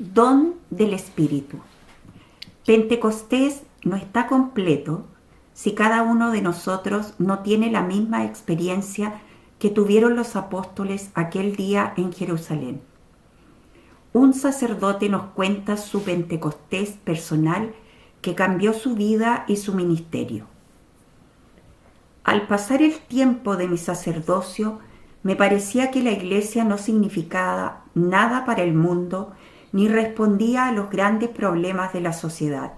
Don del Espíritu. Pentecostés no está completo si cada uno de nosotros no tiene la misma experiencia que tuvieron los apóstoles aquel día en Jerusalén. Un sacerdote nos cuenta su Pentecostés personal que cambió su vida y su ministerio. Al pasar el tiempo de mi sacerdocio, me parecía que la iglesia no significaba nada para el mundo ni respondía a los grandes problemas de la sociedad.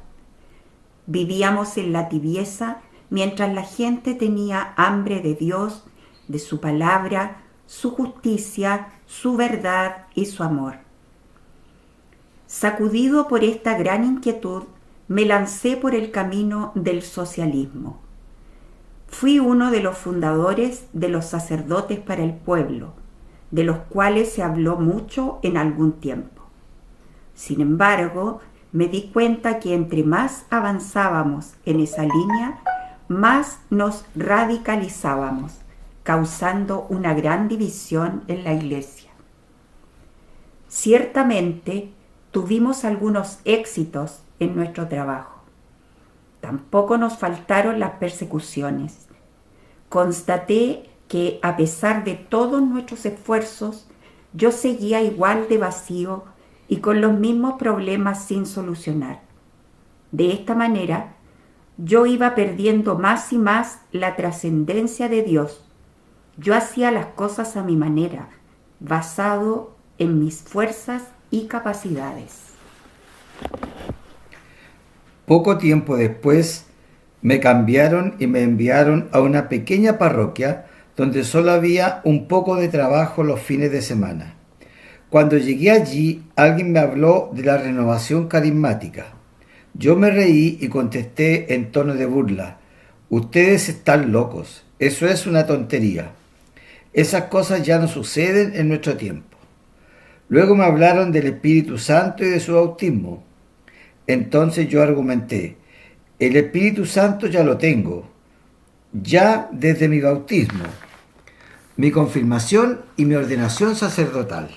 Vivíamos en la tibieza mientras la gente tenía hambre de Dios, de su palabra, su justicia, su verdad y su amor. Sacudido por esta gran inquietud, me lancé por el camino del socialismo. Fui uno de los fundadores de los sacerdotes para el pueblo, de los cuales se habló mucho en algún tiempo. Sin embargo, me di cuenta que entre más avanzábamos en esa línea, más nos radicalizábamos, causando una gran división en la iglesia. Ciertamente, tuvimos algunos éxitos en nuestro trabajo. Tampoco nos faltaron las persecuciones. Constaté que, a pesar de todos nuestros esfuerzos, yo seguía igual de vacío y con los mismos problemas sin solucionar. De esta manera, yo iba perdiendo más y más la trascendencia de Dios. Yo hacía las cosas a mi manera, basado en mis fuerzas y capacidades. Poco tiempo después me cambiaron y me enviaron a una pequeña parroquia donde solo había un poco de trabajo los fines de semana. Cuando llegué allí, alguien me habló de la renovación carismática. Yo me reí y contesté en tono de burla: ustedes están locos, eso es una tontería. Esas cosas ya no suceden en nuestro tiempo. Luego me hablaron del Espíritu Santo y de su bautismo. Entonces yo argumenté: el Espíritu Santo ya lo tengo, ya desde mi bautismo, mi confirmación y mi ordenación sacerdotal.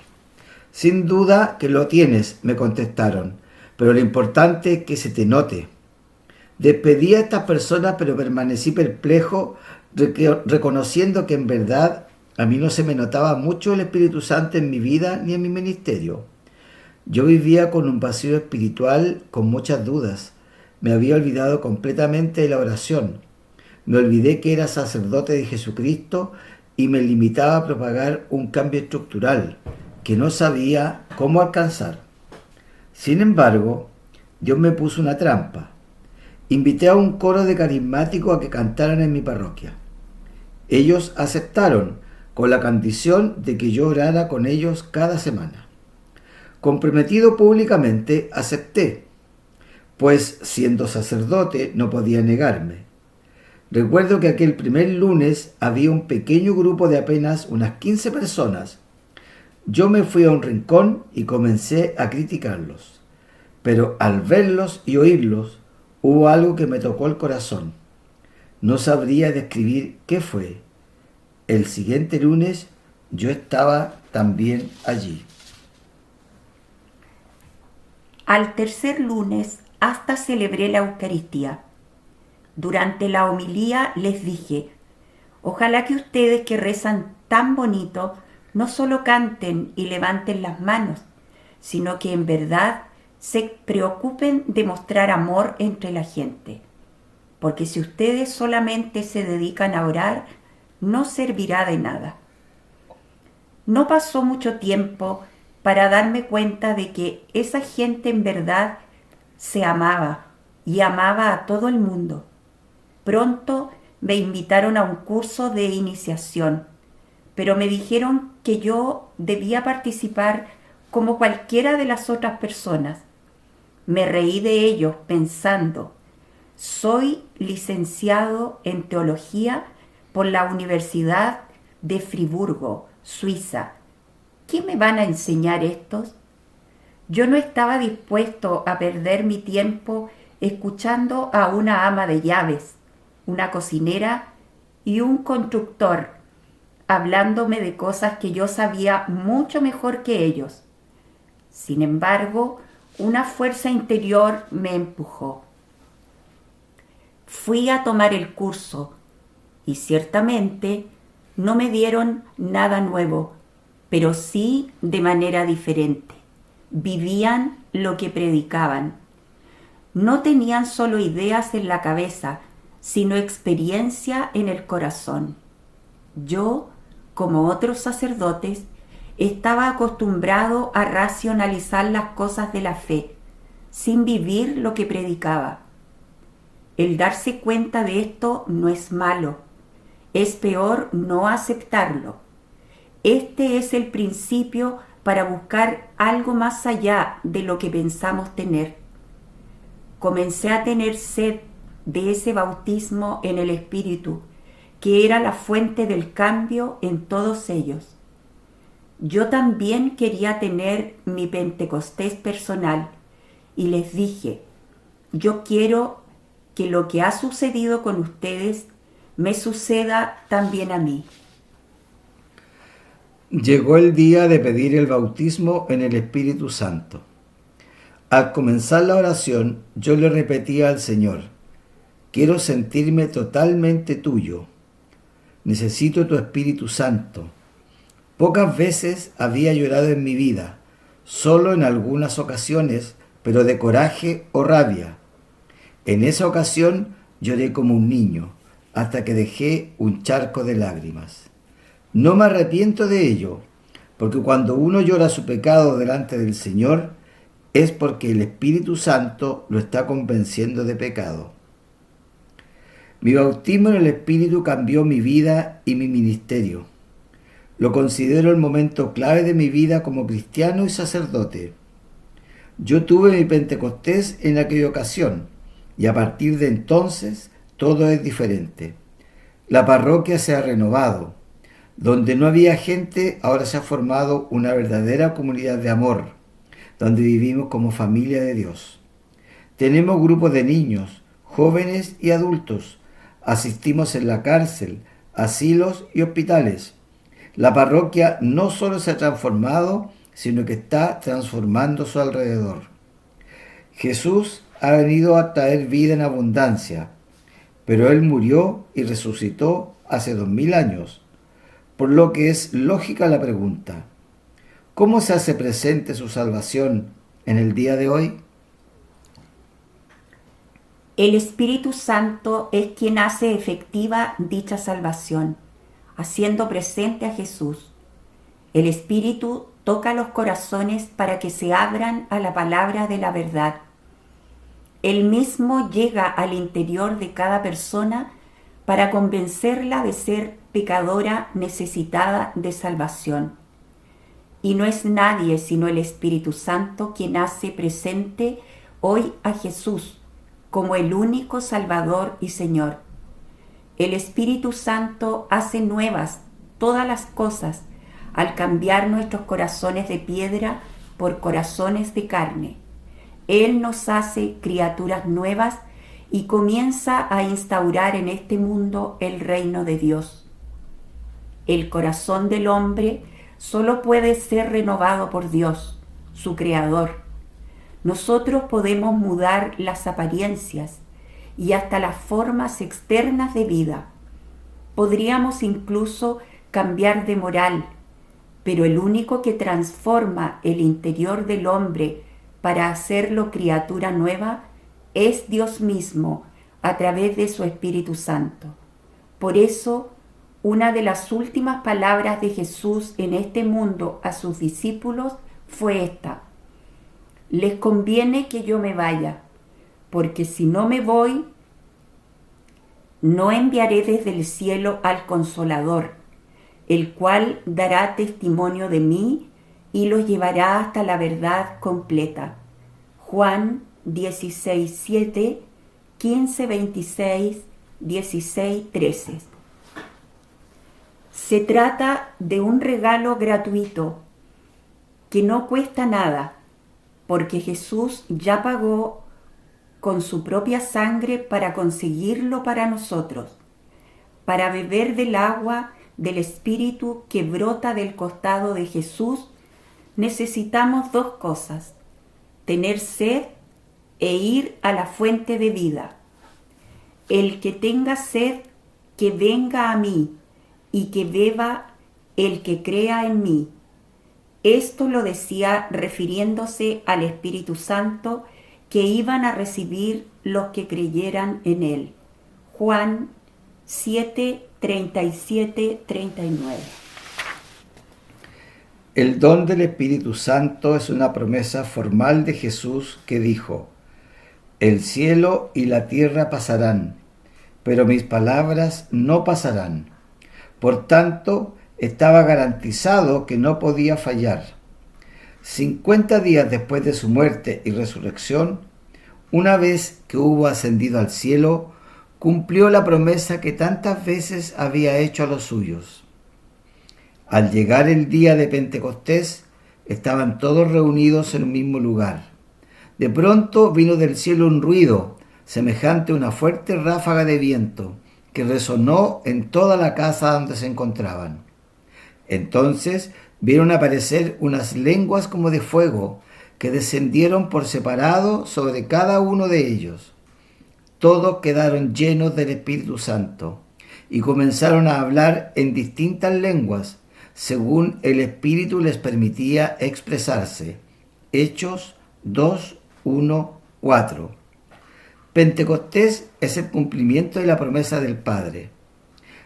Sin duda que lo tienes, me contestaron, pero lo importante es que se te note. Despedí a estas personas, pero permanecí perplejo, reconociendo que en verdad a mí no se me notaba mucho el Espíritu Santo en mi vida ni en mi ministerio. Yo vivía con un vacío espiritual, con muchas dudas. Me había olvidado completamente de la oración. Me olvidé que era sacerdote de Jesucristo y me limitaba a propagar un cambio estructural que no sabía cómo alcanzar. Sin embargo, Dios me puso una trampa. Invité a un coro de carismáticos a que cantaran en mi parroquia. Ellos aceptaron, con la condición de que yo orara con ellos cada semana. Comprometido públicamente, acepté, pues siendo sacerdote no podía negarme. Recuerdo que aquel primer lunes había un pequeño grupo de apenas unas 15 personas. Yo me fui a un rincón y comencé a criticarlos, pero al verlos y oírlos hubo algo que me tocó el corazón. No sabría describir qué fue. El siguiente lunes yo estaba también allí. Al tercer lunes hasta celebré la Eucaristía. Durante la homilía les dije: ojalá que ustedes que rezan tan bonito no solo canten y levanten las manos, sino que en verdad se preocupen de mostrar amor entre la gente. Porque si ustedes solamente se dedican a orar, no servirá de nada. No pasó mucho tiempo para darme cuenta de que esa gente en verdad se amaba y amaba a todo el mundo. Pronto me invitaron a un curso de iniciación, pero me dijeron que yo debía participar como cualquiera de las otras personas. Me reí de ellos pensando: soy licenciado en teología por la Universidad de Friburgo, Suiza. ¿Qué me van a enseñar estos? Yo no estaba dispuesto a perder mi tiempo escuchando a una ama de llaves, una cocinera y un constructor hablándome de cosas que yo sabía mucho mejor que ellos. Sin embargo, una fuerza interior me empujó. Fui a tomar el curso y ciertamente no me dieron nada nuevo, pero sí de manera diferente. Vivían lo que predicaban. No tenían solo ideas en la cabeza, sino experiencia en el corazón. Yo, como otros sacerdotes, estaba acostumbrado a racionalizar las cosas de la fe, sin vivir lo que predicaba. El darse cuenta de esto no es malo, es peor no aceptarlo. Este es el principio para buscar algo más allá de lo que pensamos tener. Comencé a tener sed de ese bautismo en el Espíritu, que era la fuente del cambio en todos ellos. Yo también quería tener mi Pentecostés personal y les dije, yo quiero que lo que ha sucedido con ustedes me suceda también a mí. Llegó el día de pedir el bautismo en el Espíritu Santo. Al comenzar la oración, yo le repetía al Señor, quiero sentirme totalmente tuyo. Necesito tu Espíritu Santo. Pocas veces había llorado en mi vida, solo en algunas ocasiones, pero de coraje o rabia. En esa ocasión lloré como un niño, hasta que dejé un charco de lágrimas. No me arrepiento de ello, porque cuando uno llora su pecado delante del Señor, es porque el Espíritu Santo lo está convenciendo de pecado. Mi bautismo en el Espíritu cambió mi vida y mi ministerio. Lo considero el momento clave de mi vida como cristiano y sacerdote. Yo tuve mi Pentecostés en aquella ocasión y a partir de entonces todo es diferente. La parroquia se ha renovado. Donde no había gente, ahora se ha formado una verdadera comunidad de amor, donde vivimos como familia de Dios. Tenemos grupos de niños, jóvenes y adultos. Asistimos en la cárcel, asilos y hospitales. La parroquia no solo se ha transformado, sino que está transformando su alrededor. Jesús ha venido a traer vida en abundancia, pero Él murió y resucitó hace 2000 años, por lo que es lógica la pregunta, ¿cómo se hace presente su salvación en el día de hoy? El Espíritu Santo es quien hace efectiva dicha salvación, haciendo presente a Jesús. El Espíritu toca los corazones para que se abran a la palabra de la verdad. Él mismo llega al interior de cada persona para convencerla de ser pecadora necesitada de salvación. Y no es nadie sino el Espíritu Santo quien hace presente hoy a Jesús como el único Salvador y Señor. El Espíritu Santo hace nuevas todas las cosas al cambiar nuestros corazones de piedra por corazones de carne. Él nos hace criaturas nuevas y comienza a instaurar en este mundo el reino de Dios. El corazón del hombre solo puede ser renovado por Dios, su Creador. Nosotros podemos mudar las apariencias y hasta las formas externas de vida. Podríamos incluso cambiar de moral, pero el único que transforma el interior del hombre para hacerlo criatura nueva es Dios mismo a través de su Espíritu Santo. Por eso, una de las últimas palabras de Jesús en este mundo a sus discípulos fue esta: les conviene que yo me vaya, porque si no me voy, no enviaré desde el cielo al Consolador, el cual dará testimonio de mí y los llevará hasta la verdad completa. Juan 16:7, 15:26, 16:13. Se trata de un regalo gratuito que no cuesta nada, porque Jesús ya pagó con su propia sangre para conseguirlo para nosotros, para beber del agua del Espíritu que brota del costado de Jesús. necesitamos dos cosas: tener sed e ir a la fuente de vida. El que tenga sed, que venga a mí, y que beba el que crea en mí. Esto lo decía refiriéndose al Espíritu Santo que iban a recibir los que creyeran en él. Juan 7, 37, 39. El don del Espíritu Santo es una promesa formal de Jesús que dijo: el cielo y la tierra pasarán, pero mis palabras no pasarán. Por tanto, estaba garantizado que no podía fallar. 50 días después de su muerte y resurrección, una vez que hubo ascendido al cielo, cumplió la promesa que tantas veces había hecho a los suyos. Al llegar el día de Pentecostés, estaban todos reunidos en un mismo lugar. De pronto vino del cielo un ruido, semejante a una fuerte ráfaga de viento, que resonó en toda la casa donde se encontraban. Entonces vieron aparecer unas lenguas como de fuego, que descendieron por separado sobre cada uno de ellos. Todos quedaron llenos del Espíritu Santo y comenzaron a hablar en distintas lenguas, según el Espíritu les permitía expresarse. Hechos 2, 1, 4. Pentecostés es el cumplimiento de la promesa del Padre.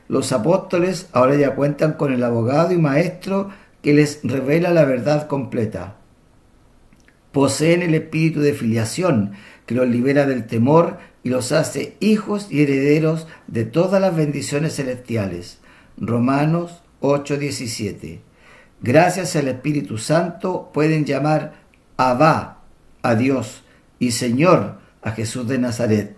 Los apóstoles ahora ya cuentan con el abogado y maestro que les revela la verdad completa. Poseen el espíritu de filiación que los libera del temor y los hace hijos y herederos de todas las bendiciones celestiales. Romanos 8:17. Gracias al Espíritu Santo pueden llamar Abba a Dios y Señor a Jesús de Nazaret.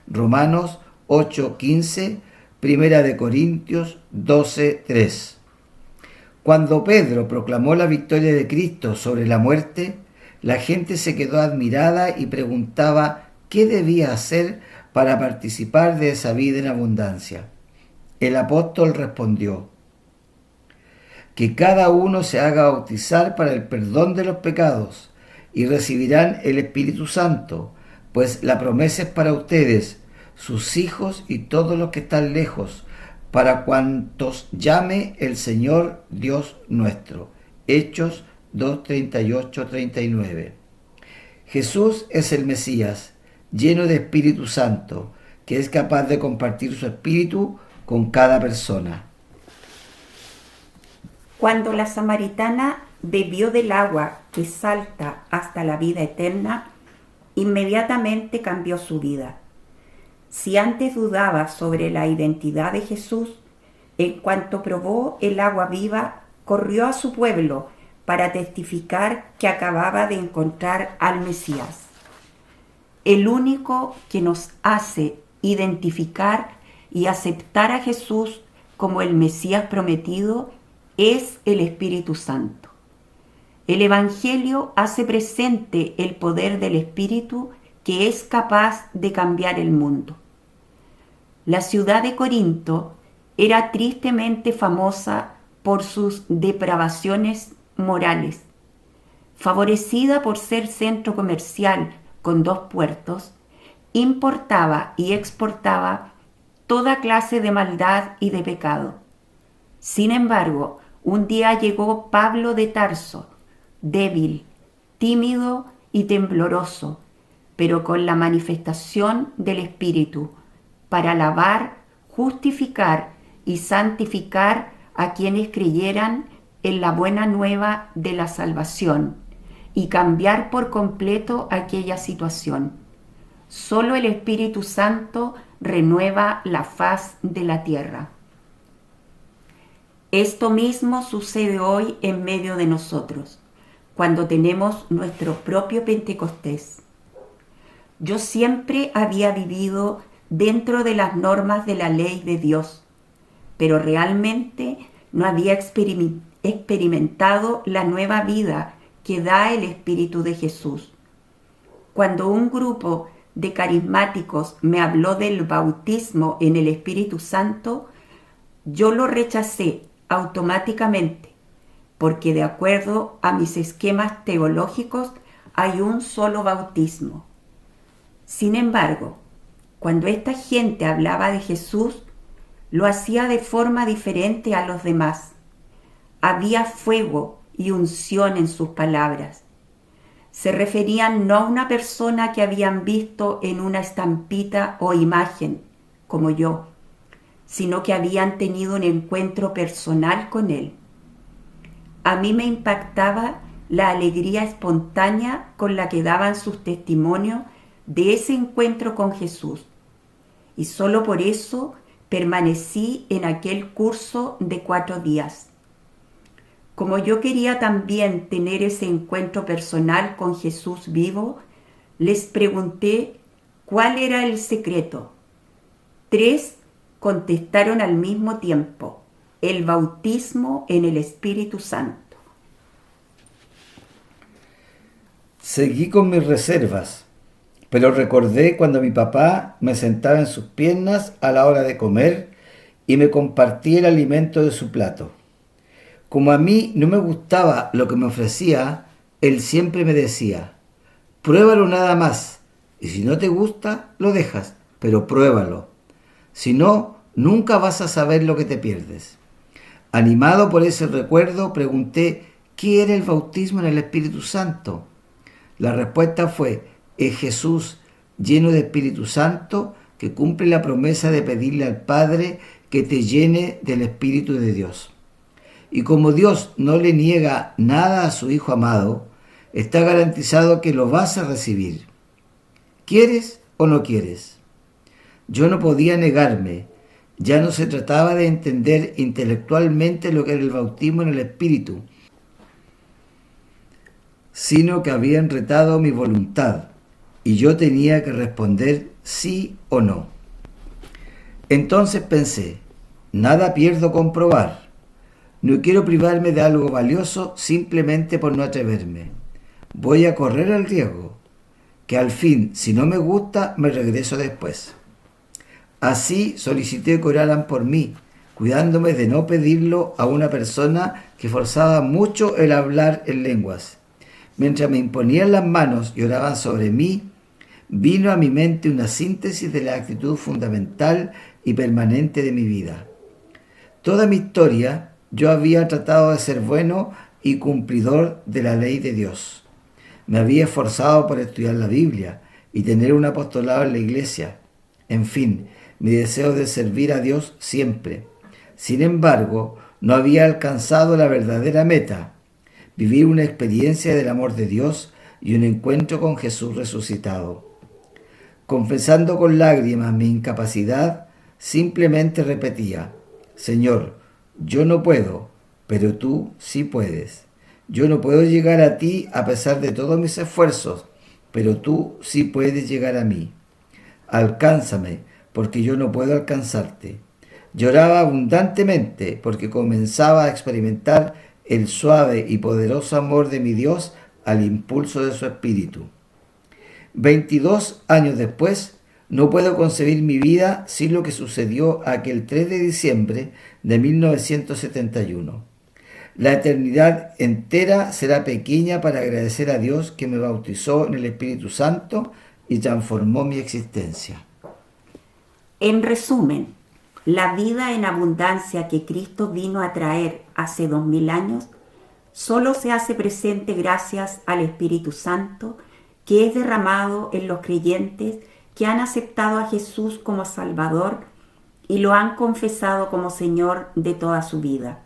Romanos 8:15, Primera de Corintios 12:3. Cuando Pedro proclamó la victoria de Cristo sobre la muerte, la gente se quedó admirada y preguntaba qué debía hacer para participar de esa vida en abundancia. El apóstol respondió: que cada uno se haga bautizar para el perdón de los pecados y recibirán el Espíritu Santo, pues la promesa es para ustedes, sus hijos y todos los que están lejos, para cuantos llame el Señor Dios nuestro. Hechos 2:38-39. Jesús es el Mesías, lleno de Espíritu Santo, que es capaz de compartir su espíritu con cada persona. Cuando la samaritana bebió del agua que salta hasta la vida eterna, inmediatamente cambió su vida. Si antes dudaba sobre la identidad de Jesús, en cuanto probó el agua viva, corrió a su pueblo para testificar que acababa de encontrar al Mesías. El único que nos hace identificar y aceptar a Jesús como el Mesías prometido es el Espíritu Santo. El Evangelio hace presente el poder del Espíritu que es capaz de cambiar el mundo. La ciudad de Corinto era tristemente famosa por sus depravaciones morales. Favorecida por ser centro comercial con 2 puertos, importaba y exportaba toda clase de maldad y de pecado. Sin embargo, un día llegó Pablo de Tarso, débil, tímido y tembloroso, pero con la manifestación del Espíritu, para alabar, justificar y santificar a quienes creyeran en la buena nueva de la salvación y cambiar por completo aquella situación. Solo el Espíritu Santo renueva la faz de la tierra. Esto mismo sucede hoy en medio de nosotros, cuando tenemos nuestro propio Pentecostés. Yo siempre había vivido dentro de las normas de la ley de Dios, pero realmente no había experimentado la nueva vida que da el Espíritu de Jesús. Cuando un grupo de carismáticos me habló del bautismo en el Espíritu Santo, yo lo rechacé automáticamente, porque de acuerdo a mis esquemas teológicos hay un solo bautismo. Sin embargo, cuando esta gente hablaba de Jesús, lo hacía de forma diferente a los demás. Había fuego y unción en sus palabras. Se referían no a una persona que habían visto en una estampita o imagen, como yo, sino que habían tenido un encuentro personal con Él. A mí me impactaba la alegría espontánea con la que daban sus testimonios de ese encuentro con Jesús. Y solo por eso permanecí en aquel curso de 4 días. Como yo quería también tener ese encuentro personal con Jesús vivo, les pregunté cuál era el secreto. 3 contestaron al mismo tiempo: el bautismo en el Espíritu Santo. Seguí con mis reservas, pero recordé cuando mi papá me sentaba en sus piernas a la hora de comer y me compartía el alimento de su plato. Como a mí no me gustaba lo que me ofrecía, él siempre me decía: pruébalo nada más, y si no te gusta, lo dejas, pero pruébalo. Si no, nunca vas a saber lo que te pierdes. Animado por ese recuerdo, pregunté: ¿qué era el bautismo en el Espíritu Santo? La respuesta fue: es Jesús lleno de Espíritu Santo que cumple la promesa de pedirle al Padre que te llene del Espíritu de Dios. Y como Dios no le niega nada a su Hijo amado, está garantizado que lo vas a recibir. ¿Quieres o no quieres? Yo no podía negarme. Ya no se trataba de entender intelectualmente lo que era el bautismo en el Espíritu, sino que habían retado mi voluntad y yo tenía que responder sí o no. Entonces pensé: nada pierdo con probar. No quiero privarme de algo valioso simplemente por no atreverme. Voy a correr el riesgo, que al fin, si no me gusta, me regreso después. Así solicité que oraran por mí, cuidándome de no pedirlo a una persona que forzaba mucho el hablar en lenguas. Mientras me imponían las manos y oraban sobre mí, vino a mi mente una síntesis de la actitud fundamental y permanente de mi vida. Toda mi historia yo había tratado de ser bueno y cumplidor de la ley de Dios. Me había esforzado por estudiar la Biblia y tener un apostolado en la iglesia. En fin, mi deseo de servir a Dios siempre. Sin embargo, no había alcanzado la verdadera meta: vivir una experiencia del amor de Dios y un encuentro con Jesús resucitado. Confesando con lágrimas mi incapacidad, simplemente repetía: Señor, yo no puedo, pero tú sí puedes. Yo no puedo llegar a ti a pesar de todos mis esfuerzos, pero tú sí puedes llegar a mí. Alcánzame, porque yo no puedo alcanzarte. Lloraba abundantemente porque comenzaba a experimentar el suave y poderoso amor de mi Dios al impulso de su espíritu. 22 años después, no puedo concebir mi vida sin lo que sucedió aquel 3 de diciembre de 1971. La eternidad entera será pequeña para agradecer a Dios que me bautizó en el Espíritu Santo y transformó mi existencia. En resumen, la vida en abundancia que Cristo vino a traer hace 2000 años solo se hace presente gracias al Espíritu Santo que es derramado en los creyentes que han aceptado a Jesús como Salvador y lo han confesado como Señor de toda su vida.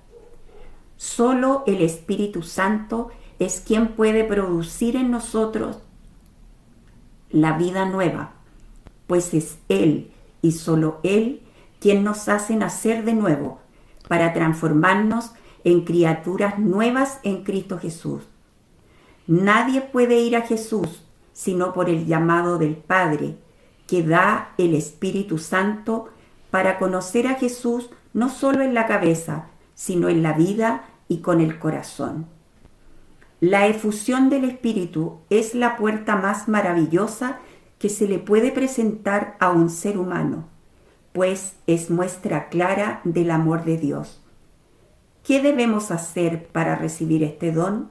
Solo el Espíritu Santo es quien puede producir en nosotros la vida nueva, pues es Él y solo Él quien nos hace nacer de nuevo para transformarnos en criaturas nuevas en Cristo Jesús. Nadie puede ir a Jesús sino por el llamado del Padre, que da el Espíritu Santo para conocer a Jesús no solo en la cabeza, sino en la vida y con el corazón. La efusión del Espíritu es la puerta más maravillosa que se le puede presentar a un ser humano, pues es muestra clara del amor de Dios. ¿Qué debemos hacer para recibir este don?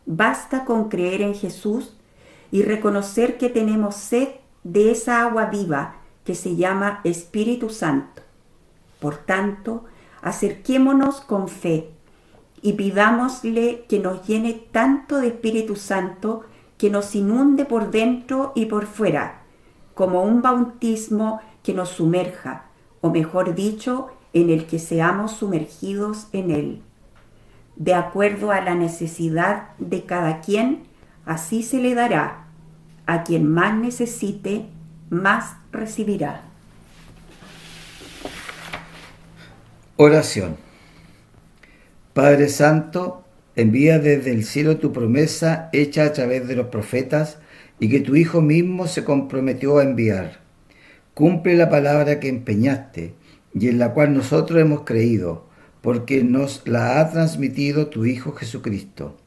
Basta con creer en Jesús y reconocer que tenemos sed de esa agua viva que se llama Espíritu Santo. Por tanto, acerquémonos con fe y pidámosle que nos llene tanto de Espíritu Santo que nos inunde por dentro y por fuera, como un bautismo que nos sumerja, o mejor dicho, en el que seamos sumergidos en él. De acuerdo a la necesidad de cada quien, así se le dará. A quien más necesite, más recibirá. Oración. Padre Santo, envía desde el cielo tu promesa hecha a través de los profetas y que tu Hijo mismo se comprometió a enviar. Cumple la palabra que empeñaste y en la cual nosotros hemos creído, porque nos la ha transmitido tu Hijo Jesucristo.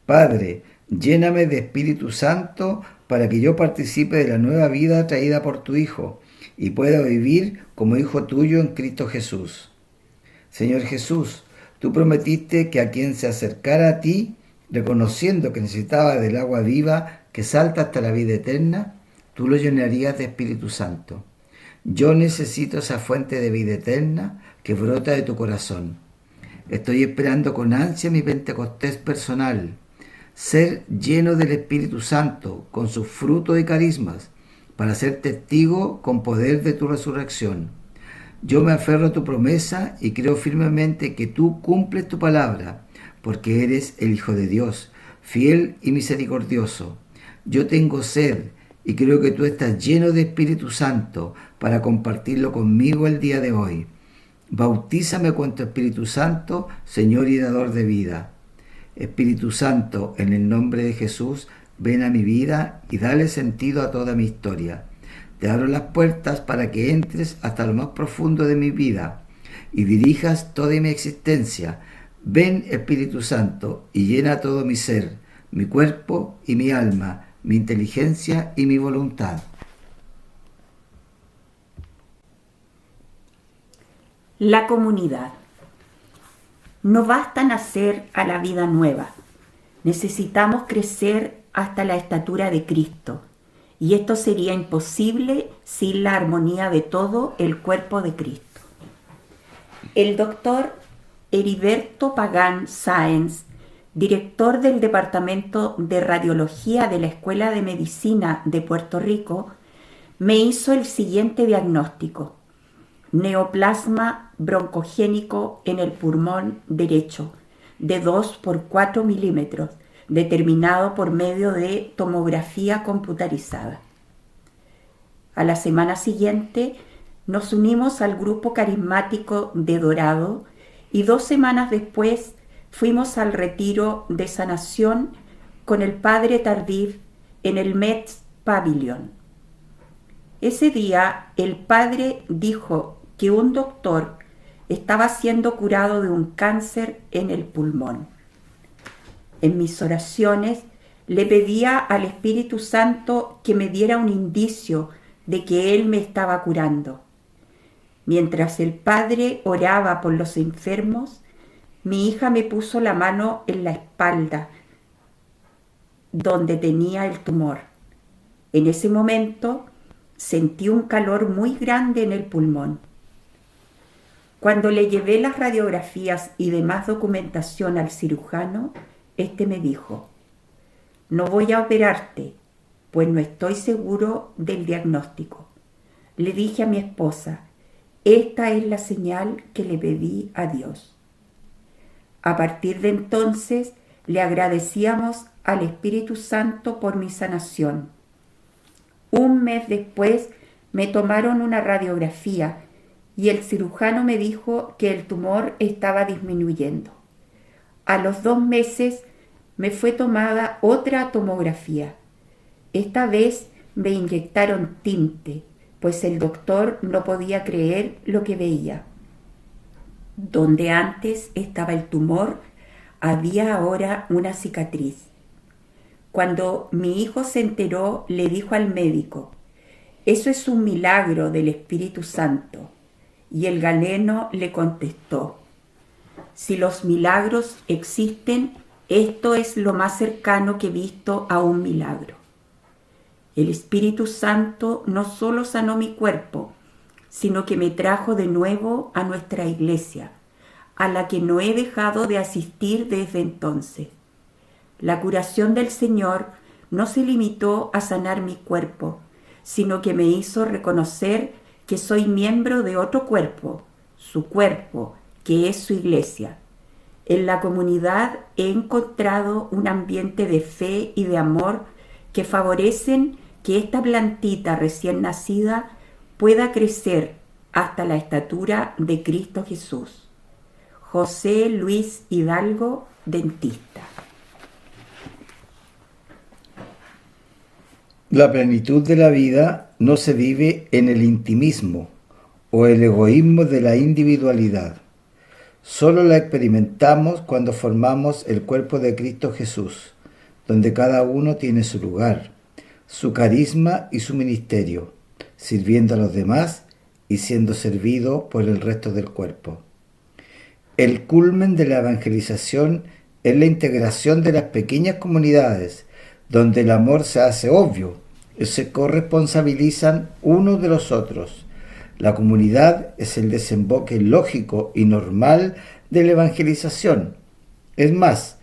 Padre, lléname de Espíritu Santo para que yo participe de la nueva vida traída por tu Hijo y pueda vivir como hijo tuyo en Cristo Jesús. Señor Jesús, tú prometiste que a quien se acercara a ti, reconociendo que necesitaba del agua viva que salta hasta la vida eterna, tú lo llenarías de Espíritu Santo. Yo necesito esa fuente de vida eterna que brota de tu corazón. Estoy esperando con ansia mi Pentecostés personal, ser lleno del Espíritu Santo con sus frutos y carismas, para ser testigo con poder de tu resurrección. Yo me aferro a tu promesa y creo firmemente que tú cumples tu palabra, porque eres el Hijo de Dios, fiel y misericordioso. Yo tengo sed y creo que tú estás lleno de Espíritu Santo para compartirlo conmigo el día de hoy. Bautízame con tu Espíritu Santo, Señor y dador de vida. Espíritu Santo, en el nombre de Jesús, ven a mi vida y dale sentido a toda mi historia. Te abro las puertas para que entres hasta lo más profundo de mi vida y dirijas toda mi existencia. Ven, Espíritu Santo, y llena todo mi ser, mi cuerpo y mi alma, mi inteligencia y mi voluntad. La comunidad. No basta nacer a la vida nueva. Necesitamos crecer hasta la estatura de Cristo. Y esto sería imposible sin la armonía de todo el cuerpo de Cristo. El doctor Heriberto Pagán Sáenz, director del Departamento de Radiología de la Escuela de Medicina de Puerto Rico, me hizo el siguiente diagnóstico: neoplasma broncogénico en el pulmón derecho, de 2 por 4 milímetros, determinado por medio de tomografía computarizada. A la semana siguiente nos unimos al grupo carismático de Dorado y 2 semanas después fuimos al retiro de sanación con el padre Tardif en el Metz Pavilion. Ese día el padre dijo que un doctor estaba siendo curado de un cáncer en el pulmón. En mis oraciones le pedía al Espíritu Santo que me diera un indicio de que Él me estaba curando. Mientras el padre oraba por los enfermos, mi hija me puso la mano en la espalda, donde tenía el tumor. En ese momento sentí un calor muy grande en el pulmón. Cuando le llevé las radiografías y demás documentación al cirujano, este me dijo: no voy a operarte, pues no estoy seguro del diagnóstico. Le dije a mi esposa: esta es la señal que le pedí a Dios. A partir de entonces le agradecíamos al Espíritu Santo por mi sanación. Un mes después me tomaron una radiografía y el cirujano me dijo que el tumor estaba disminuyendo. A los 2 meses me fue tomada otra tomografía. Esta vez me inyectaron tinte, pues el doctor no podía creer lo que veía. Donde antes estaba el tumor, había ahora una cicatriz. Cuando mi hijo se enteró, le dijo al médico: eso es un milagro del Espíritu Santo. Y el galeno le contestó: Si los milagros existen, esto es lo más cercano que he visto a un milagro. El Espíritu Santo no solo sanó mi cuerpo, sino que me trajo de nuevo a nuestra iglesia, a la que no he dejado de asistir desde entonces. La curación del Señor no se limitó a sanar mi cuerpo, sino que me hizo reconocer que soy miembro de otro cuerpo, su cuerpo, que es su iglesia. En la comunidad he encontrado un ambiente de fe y de amor que favorecen que esta plantita recién nacida pueda crecer hasta la estatura de Cristo Jesús. José Luis Hidalgo, dentista. La plenitud de la vida no se vive en el intimismo o el egoísmo de la individualidad. Solo la experimentamos cuando formamos el cuerpo de Cristo Jesús, donde cada uno tiene su lugar, su carisma y su ministerio, sirviendo a los demás y siendo servido por el resto del cuerpo. El culmen de la evangelización es la integración de las pequeñas comunidades, donde el amor se hace obvio y se corresponsabilizan unos de los otros. La comunidad es el desemboque lógico y normal de la evangelización. Es más,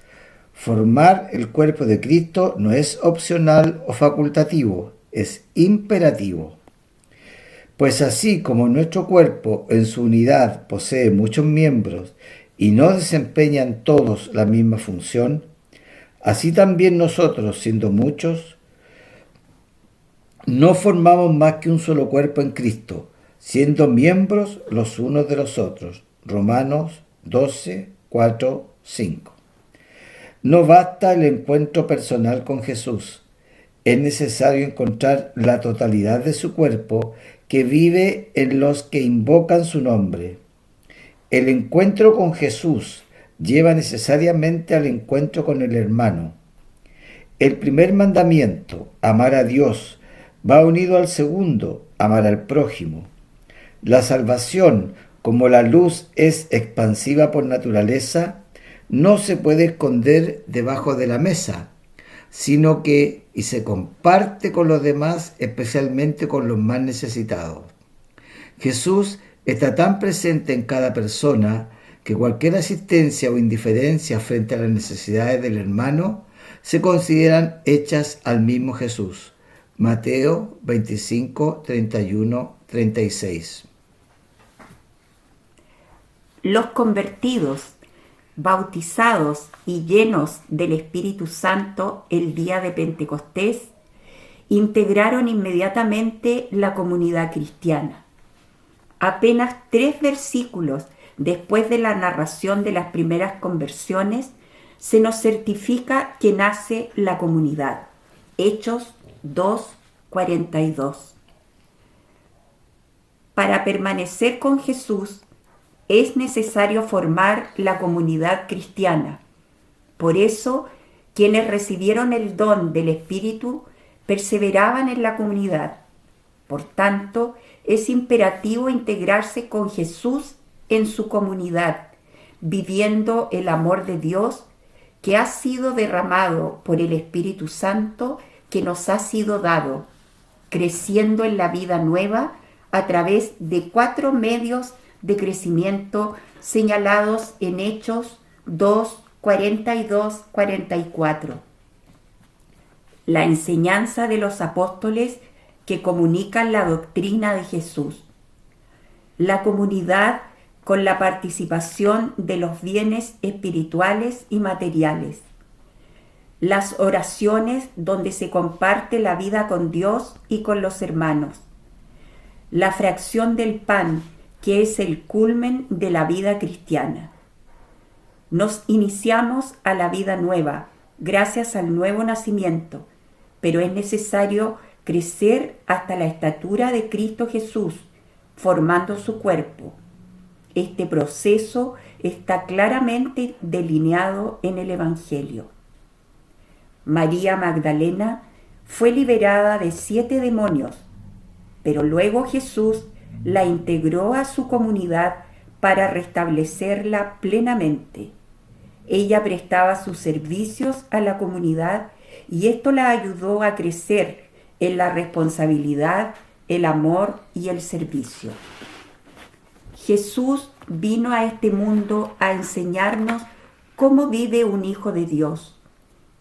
formar el cuerpo de Cristo no es opcional o facultativo, es imperativo. Pues así como nuestro cuerpo en su unidad posee muchos miembros y no desempeñan todos la misma función, así también nosotros, siendo muchos, no formamos más que un solo cuerpo en Cristo, siendo miembros los unos de los otros. Romanos 12, 4, 5. No basta el encuentro personal con Jesús. Es necesario encontrar la totalidad de su cuerpo que vive en los que invocan su nombre. El encuentro con Jesús lleva necesariamente al encuentro con el hermano. El primer mandamiento, amar a Dios, va unido al segundo, amar al prójimo. La salvación, como la luz es expansiva por naturaleza, no se puede esconder debajo de la mesa, sino que se comparte con los demás, especialmente con los más necesitados. Jesús está tan presente en cada persona que cualquier asistencia o indiferencia frente a las necesidades del hermano se consideran hechas al mismo Jesús. Mateo 25, 31, 36. Los convertidos, bautizados y llenos del Espíritu Santo el día de Pentecostés, integraron inmediatamente la comunidad cristiana. Apenas 3 versículos después de la narración de las primeras conversiones, se nos certifica que nace la comunidad. Hechos 2:42. Para permanecer con Jesús es necesario formar la comunidad cristiana. Por eso, quienes recibieron el don del Espíritu perseveraban en la comunidad. Por tanto, es imperativo integrarse con Jesús en su comunidad, viviendo el amor de Dios que ha sido derramado por el Espíritu Santo que nos ha sido dado, creciendo en la vida nueva a través de 4 medios de crecimiento señalados en Hechos 2, 42, 44. La enseñanza de los apóstoles que comunican la doctrina de Jesús. La comunidad con la participación de los bienes espirituales y materiales. Las oraciones donde se comparte la vida con Dios y con los hermanos. La fracción del pan, que es el culmen de la vida cristiana. Nos iniciamos a la vida nueva, gracias al nuevo nacimiento, pero es necesario crecer hasta la estatura de Cristo Jesús, formando su cuerpo. Este proceso está claramente delineado en el Evangelio. María Magdalena fue liberada de 7 demonios, pero luego Jesús la integró a su comunidad para restablecerla plenamente. Ella prestaba sus servicios a la comunidad y esto la ayudó a crecer en la responsabilidad, el amor y el servicio. Jesús vino a este mundo a enseñarnos cómo vive un hijo de Dios.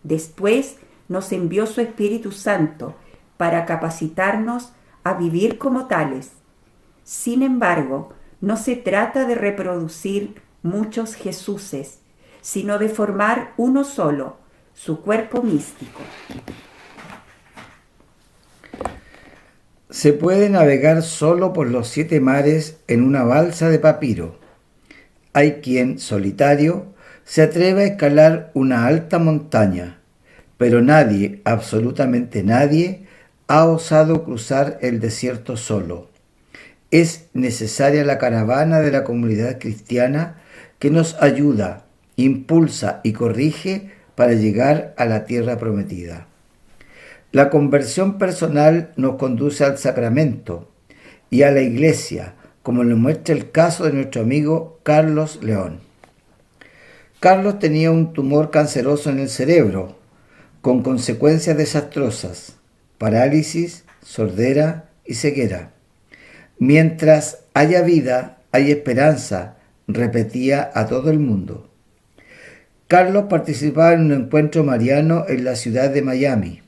Después nos envió su Espíritu Santo para capacitarnos a vivir como tales. Sin embargo, no se trata de reproducir muchos Jesuses, sino de formar uno solo, su cuerpo místico. Se puede navegar solo por los 7 mares en una balsa de papiro. Hay quien, solitario, se atreve a escalar una alta montaña, pero nadie, absolutamente nadie, ha osado cruzar el desierto solo. Es necesaria la caravana de la comunidad cristiana que nos ayuda, impulsa y corrige para llegar a la tierra prometida. La conversión personal nos conduce al sacramento y a la iglesia, como lo muestra el caso de nuestro amigo Carlos León. Carlos tenía un tumor canceroso en el cerebro, con consecuencias desastrosas, parálisis, sordera y ceguera. Mientras haya vida, hay esperanza, repetía a todo el mundo. Carlos participaba en un encuentro mariano en la ciudad de Miami.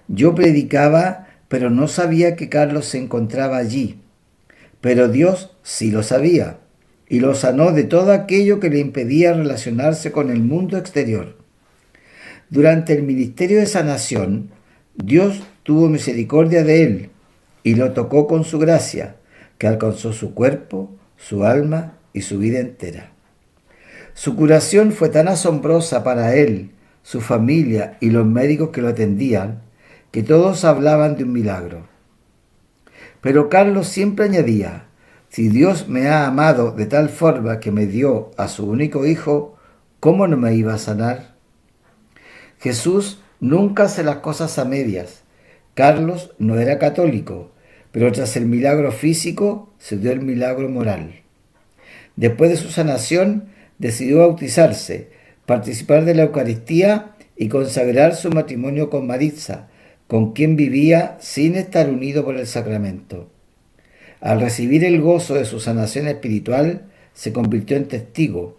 Yo predicaba, pero no sabía que Carlos se encontraba allí. Pero Dios sí lo sabía, y lo sanó de todo aquello que le impedía relacionarse con el mundo exterior. Durante el ministerio de sanación, Dios tuvo misericordia de él y lo tocó con su gracia, que alcanzó su cuerpo, su alma y su vida entera. Su curación fue tan asombrosa para él, su familia y los médicos que lo atendían, que todos hablaban de un milagro. Pero Carlos siempre añadía: si Dios me ha amado de tal forma que me dio a su único hijo, ¿cómo no me iba a sanar? Jesús nunca hace las cosas a medias. Carlos no era católico, pero tras el milagro físico se dio el milagro moral. Después de su sanación, decidió bautizarse, participar de la Eucaristía y consagrar su matrimonio con Maritza, con quien vivía sin estar unido por el sacramento. Al recibir el gozo de su sanación espiritual, se convirtió en testigo,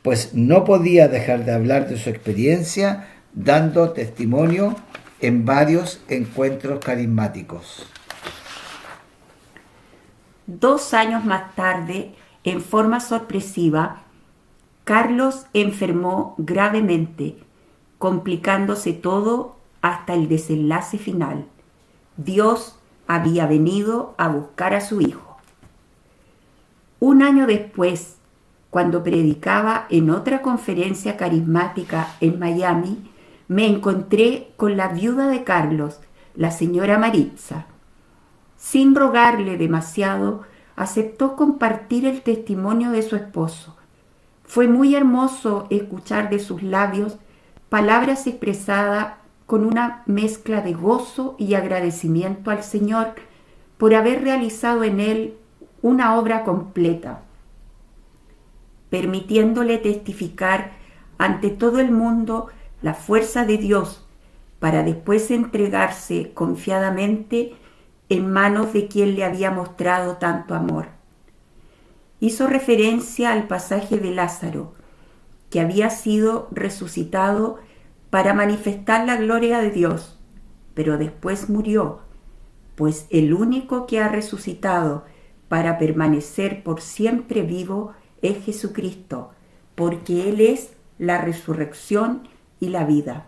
pues no podía dejar de hablar de su experiencia, dando testimonio en varios encuentros carismáticos. 2 años más tarde, en forma sorpresiva, Carlos enfermó gravemente, complicándose todo hasta el desenlace final. Dios había venido a buscar a su hijo. 1 año después, cuando predicaba en otra conferencia carismática en Miami, me encontré con la viuda de Carlos, la señora Maritza. Sin rogarle demasiado, aceptó compartir el testimonio de su esposo. Fue muy hermoso escuchar de sus labios palabras expresadas con una mezcla de gozo y agradecimiento al Señor por haber realizado en él una obra completa, permitiéndole testificar ante todo el mundo la fuerza de Dios para después entregarse confiadamente en manos de quien le había mostrado tanto amor. Hizo referencia al pasaje de Lázaro, que había sido resucitado para manifestar la gloria de Dios, pero después murió, pues el único que ha resucitado para permanecer por siempre vivo es Jesucristo, porque Él es la resurrección y la vida.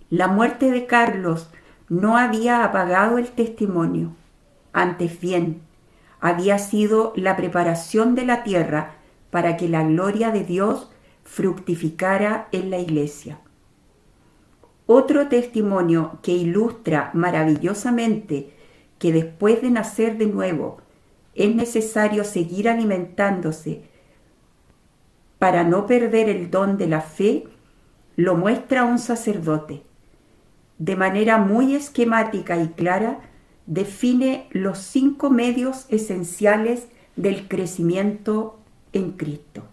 La muerte de Carlos no había apagado el testimonio, antes bien, había sido la preparación de la tierra para que la gloria de Dios fructificara en la iglesia. Otro testimonio que ilustra maravillosamente que después de nacer de nuevo es necesario seguir alimentándose para no perder el don de la fe, lo muestra un sacerdote. De manera muy esquemática y clara, define los 5 medios esenciales del crecimiento en Cristo.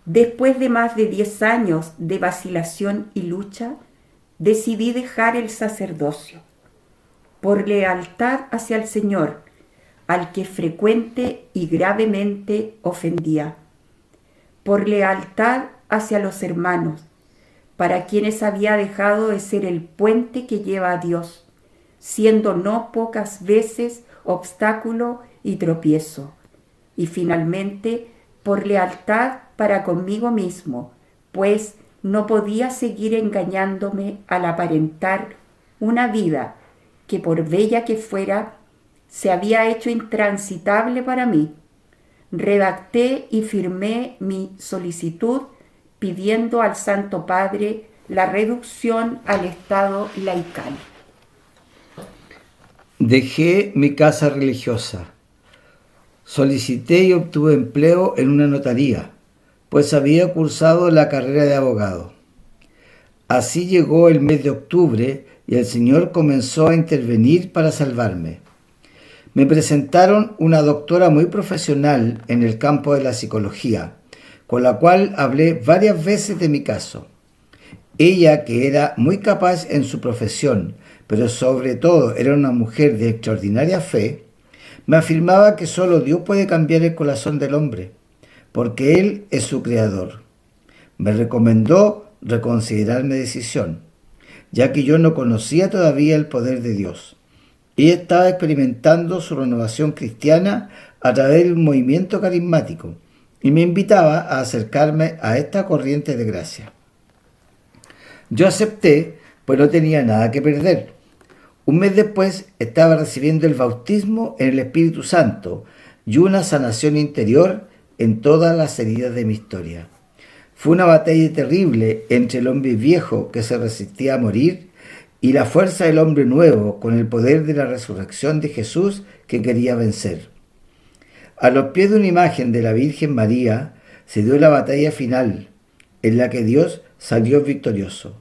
Después de más de 10 años de vacilación y lucha, decidí dejar el sacerdocio por lealtad hacia el Señor, al que frecuente y gravemente ofendía, por lealtad hacia los hermanos, para quienes había dejado de ser el puente que lleva a Dios, siendo no pocas veces obstáculo y tropiezo, y finalmente por lealtad para conmigo mismo, pues no podía seguir engañándome al aparentar una vida que, por bella que fuera, se había hecho intransitable para mí. Redacté y firmé mi solicitud pidiendo al Santo Padre la reducción al estado laical. Dejé mi casa religiosa. Solicité y obtuve empleo en una notaría, pues había cursado la carrera de abogado. Así llegó el mes de octubre y el Señor comenzó a intervenir para salvarme. Me presentaron una doctora muy profesional en el campo de la psicología, con la cual hablé varias veces de mi caso. Ella, que era muy capaz en su profesión, pero sobre todo era una mujer de extraordinaria fe, me afirmaba que solo Dios puede cambiar el corazón del hombre, porque Él es su creador. Me recomendó reconsiderar mi decisión, ya que yo no conocía todavía el poder de Dios. Ella estaba experimentando su renovación cristiana a través del movimiento carismático y me invitaba a acercarme a esta corriente de gracia. Yo acepté, pues no tenía nada que perder. Un mes después estaba recibiendo el bautismo en el Espíritu Santo y una sanación interior en todas las heridas de mi historia. Fue una batalla terrible entre el hombre viejo que se resistía a morir y la fuerza del hombre nuevo con el poder de la resurrección de Jesús que quería vencer. A los pies de una imagen de la Virgen María se dio la batalla final, en la que Dios salió victorioso.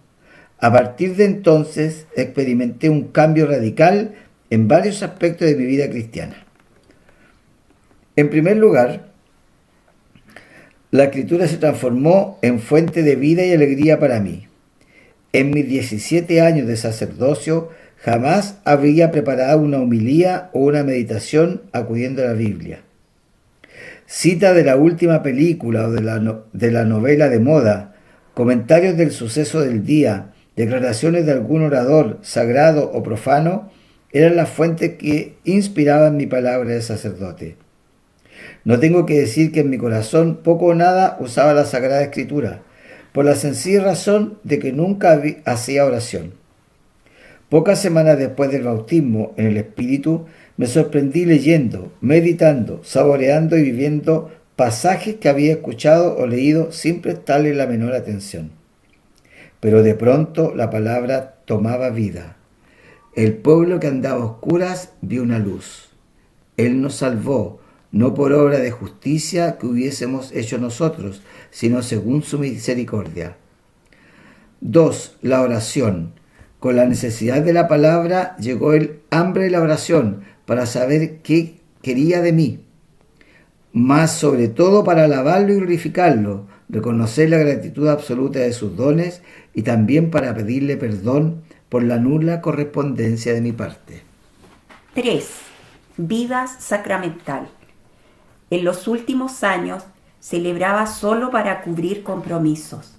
A partir de entonces experimenté un cambio radical en varios aspectos de mi vida cristiana. En primer lugar, la Escritura se transformó en fuente de vida y alegría para mí. En mis 17 años de sacerdocio jamás habría preparado una homilía o una meditación acudiendo a la Biblia. Cita de la última película o de la novela de moda, comentarios del suceso del día, declaraciones de algún orador sagrado o profano eran las fuentes que inspiraban mi palabra de sacerdote. No tengo que decir que en mi corazón poco o nada usaba la Sagrada Escritura, por la sencilla razón de que nunca hacía oración. Pocas semanas después del bautismo en el Espíritu, me sorprendí leyendo, meditando, saboreando y viviendo pasajes que había escuchado o leído sin prestarle la menor atención. Pero de pronto la palabra tomaba vida. El pueblo que andaba a oscuras vio una luz. Él nos salvó, no por obra de justicia que hubiésemos hecho nosotros, sino según su misericordia. 2. La oración. Con la necesidad de la palabra llegó el hambre de la oración para saber qué quería de mí. Más sobre todo para alabarlo y glorificarlo, reconocer la gratitud absoluta de sus dones y también para pedirle perdón por la nula correspondencia de mi parte. 3. Vida sacramental. En los últimos años celebraba solo para cubrir compromisos.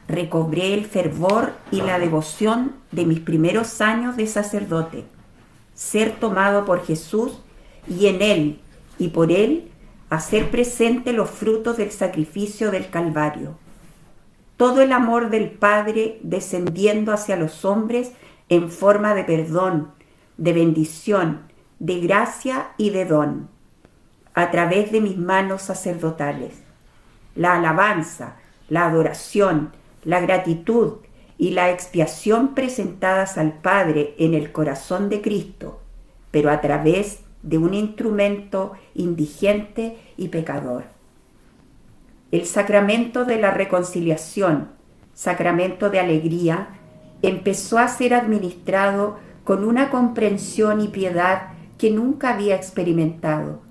Recobré el fervor y la devoción de mis primeros años de sacerdote. Ser tomado por Jesús y en Él y por Él hacer presente los frutos del sacrificio del Calvario. Todo el amor del Padre descendiendo hacia los hombres en forma de perdón, de bendición, de gracia y de don, a través de mis manos sacerdotales. La alabanza, la adoración, la gratitud y la expiación presentadas al Padre en el corazón de Cristo, pero a través de un instrumento indigente y pecador. El sacramento de la reconciliación, sacramento de alegría, empezó a ser administrado con una comprensión y piedad que nunca había experimentado,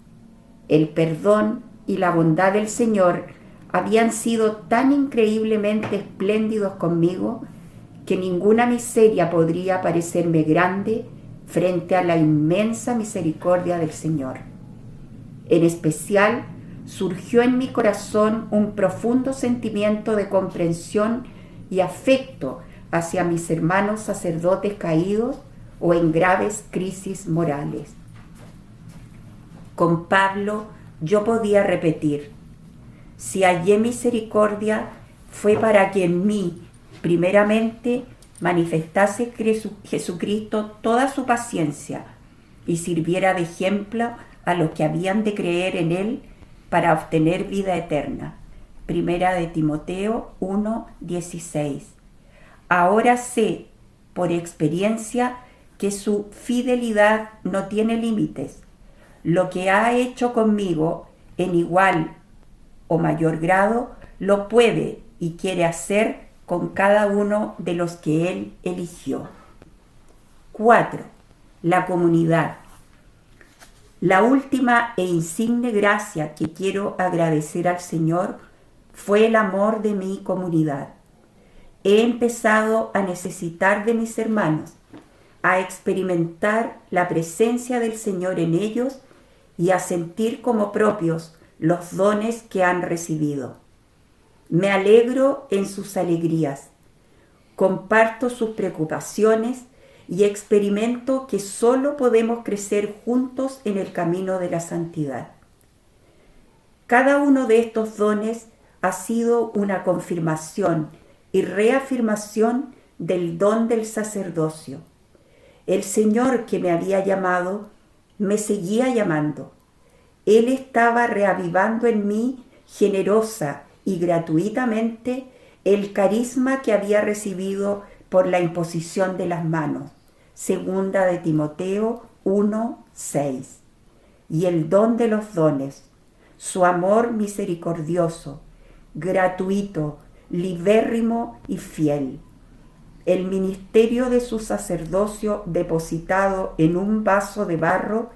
El perdón y la bondad del Señor habían sido tan increíblemente espléndidos conmigo que ninguna miseria podría parecerme grande frente a la inmensa misericordia del Señor. En especial, surgió en mi corazón un profundo sentimiento de comprensión y afecto hacia mis hermanos sacerdotes caídos o en graves crisis morales. Con Pablo yo podía repetir: si hallé misericordia, fue para que en mí, primeramente, manifestase Jesucristo toda su paciencia y sirviera de ejemplo a los que habían de creer en Él para obtener vida eterna. Primera de Timoteo 1:16. Ahora sé, por experiencia, que su fidelidad no tiene límites. Lo que ha hecho conmigo, en igual o mayor grado, lo puede y quiere hacer con cada uno de los que Él eligió. 4. La comunidad. La última e insigne gracia que quiero agradecer al Señor fue el amor de mi comunidad. He empezado a necesitar de mis hermanos, a experimentar la presencia del Señor en ellos y a sentir como propios los dones que han recibido. Me alegro en sus alegrías, comparto sus preocupaciones y experimento que solo podemos crecer juntos en el camino de la santidad. Cada uno de estos dones ha sido una confirmación y reafirmación del don del sacerdocio. El Señor que me había llamado me seguía llamando. Él estaba reavivando en mí generosa y gratuitamente el carisma que había recibido por la imposición de las manos. Segunda de Timoteo 1:6. Y el don de los dones, su amor misericordioso, gratuito, libérrimo y fiel. El ministerio de su sacerdocio depositado en un vaso de barro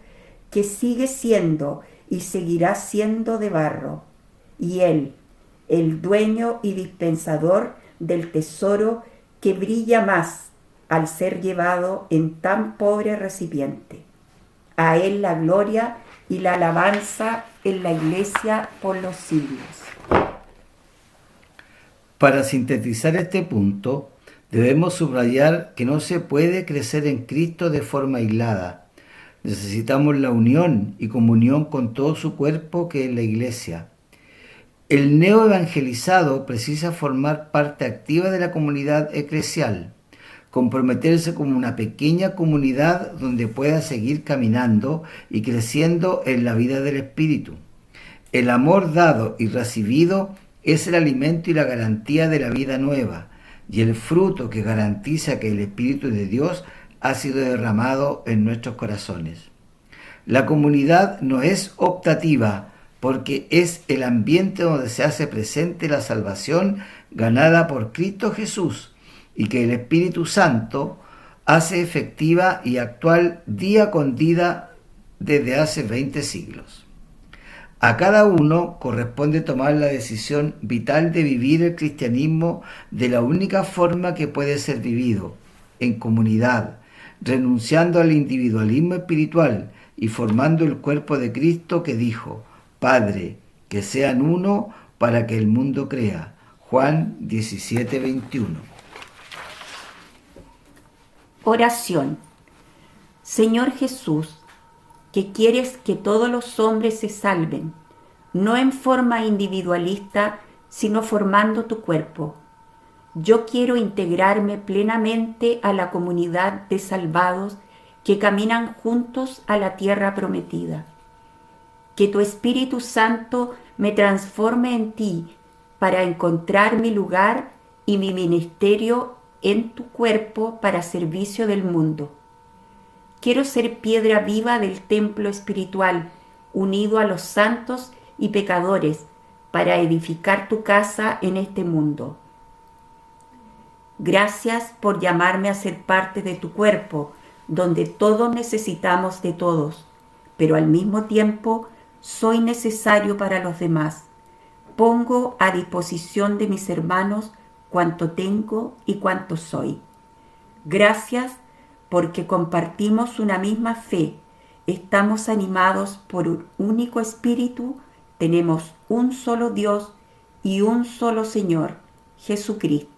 que sigue siendo y seguirá siendo de barro. Y Él, el dueño y dispensador del tesoro que brilla más al ser llevado en tan pobre recipiente. A Él la gloria y la alabanza en la Iglesia por los siglos. Para sintetizar este punto, debemos subrayar que no se puede crecer en Cristo de forma aislada. Necesitamos la unión y comunión con todo su cuerpo, que es la Iglesia. El neoevangelizado precisa formar parte activa de la comunidad eclesial, comprometerse como una pequeña comunidad donde pueda seguir caminando y creciendo en la vida del Espíritu. El amor dado y recibido es el alimento y la garantía de la vida nueva, y el fruto que garantiza que el Espíritu de Dios ha sido derramado en nuestros corazones. La comunidad no es optativa, porque es el ambiente donde se hace presente la salvación ganada por Cristo Jesús y que el Espíritu Santo hace efectiva y actual día con día desde hace 20 siglos. A cada uno corresponde tomar la decisión vital de vivir el cristianismo de la única forma que puede ser vivido, en comunidad, renunciando al individualismo espiritual y formando el cuerpo de Cristo que dijo: Padre, que sean uno para que el mundo crea. Juan 17:21. Oración. Señor Jesús, que quieres que todos los hombres se salven, no en forma individualista, sino formando tu cuerpo. Yo quiero integrarme plenamente a la comunidad de salvados que caminan juntos a la tierra prometida. Que tu Espíritu Santo me transforme en ti para encontrar mi lugar y mi ministerio en tu cuerpo para servicio del mundo. Quiero ser piedra viva del templo espiritual, unido a los santos y pecadores, para edificar tu casa en este mundo. Gracias por llamarme a ser parte de tu cuerpo, donde todos necesitamos de todos, pero al mismo tiempo soy necesario para los demás. Pongo a disposición de mis hermanos cuanto tengo y cuanto soy. Gracias porque compartimos una misma fe, estamos animados por un único espíritu, tenemos un solo Dios y un solo Señor, Jesucristo.